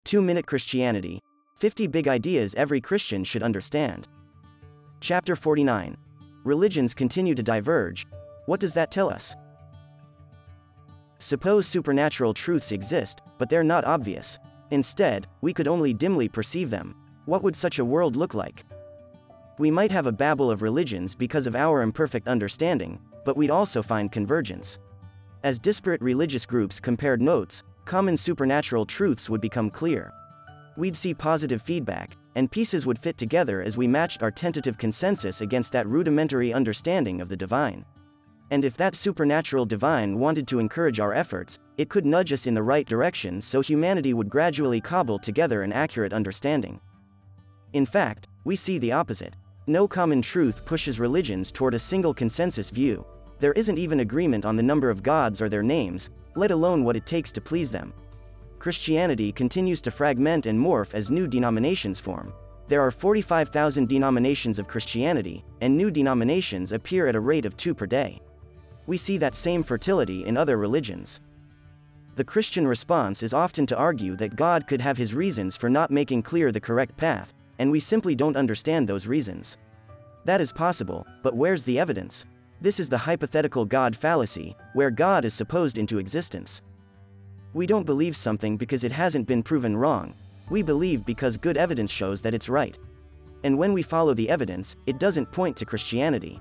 2-Minute Christianity, 50 Big Ideas Every Christian Should Understand. Chapter 49. Religions Continue to Diverge. What does that tell us? Suppose supernatural truths exist, but they're not obvious. Instead, we could only dimly perceive them. What would such a world look like? We might have a babel of religions because of our imperfect understanding, but we'd also find convergence. As disparate religious groups compared notes, common supernatural truths would become clear. We'd see positive feedback, and pieces would fit together as we matched our tentative consensus against that rudimentary understanding of the divine. And if that supernatural divine wanted to encourage our efforts, it could nudge us in the right direction so humanity would gradually cobble together an accurate understanding. In fact, we see the opposite. No common truth pushes religions toward a single consensus view. There isn't even agreement on the number of gods or their names, let alone what it takes to please them. Christianity continues to fragment and morph as new denominations form. There are 45,000 denominations of Christianity, and new denominations appear at a rate of 2 per day. We see that same fertility in other religions. The Christian response is often to argue that God could have his reasons for not making clear the correct path, and we simply don't understand those reasons. That is possible, but where's the evidence? This is the hypothetical God fallacy, where God is supposed into existence. We don't believe something because it hasn't been proven wrong. We believe because good evidence shows that it's right. And when we follow the evidence, it doesn't point to Christianity.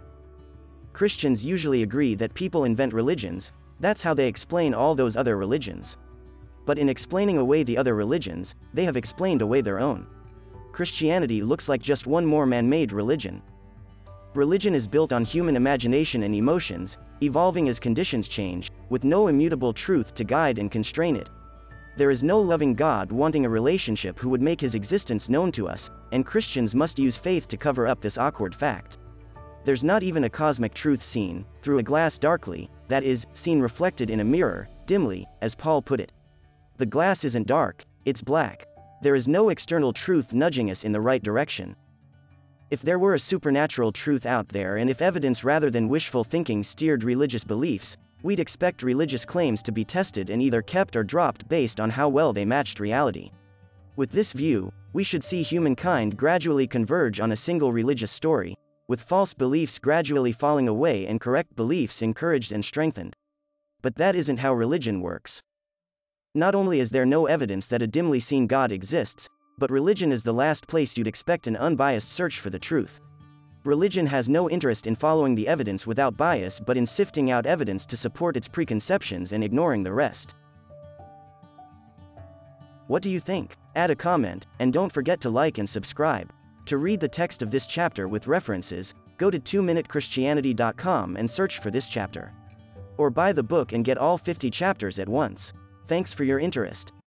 Christians usually agree that people invent religions, that's how they explain all those other religions. But in explaining away the other religions, they have explained away their own. Christianity looks like just one more man-made religion. Religion is built on human imagination and emotions, evolving as conditions change, with no immutable truth to guide and constrain it. There is no loving God wanting a relationship who would make his existence known to us, and Christians must use faith to cover up this awkward fact. There's not even a cosmic truth seen, through a glass darkly, that is, seen reflected in a mirror, dimly, as Paul put it. The glass isn't dark, it's black. There is no external truth nudging us in the right direction. If there were a supernatural truth out there and if evidence rather than wishful thinking steered religious beliefs, we'd expect religious claims to be tested and either kept or dropped based on how well they matched reality. With this view, we should see humankind gradually converge on a single religious story, with false beliefs gradually falling away and correct beliefs encouraged and strengthened. But that isn't how religion works. Not only is there no evidence that a dimly seen God exists, but religion is the last place you'd expect an unbiased search for the truth. Religion has no interest in following the evidence without bias but in sifting out evidence to support its preconceptions and ignoring the rest. What do you think? Add a comment, and don't forget to like and subscribe. To read the text of this chapter with references, go to 2minutechristianity.com and search for this chapter. Or buy the book and get all 50 chapters at once. Thanks for your interest.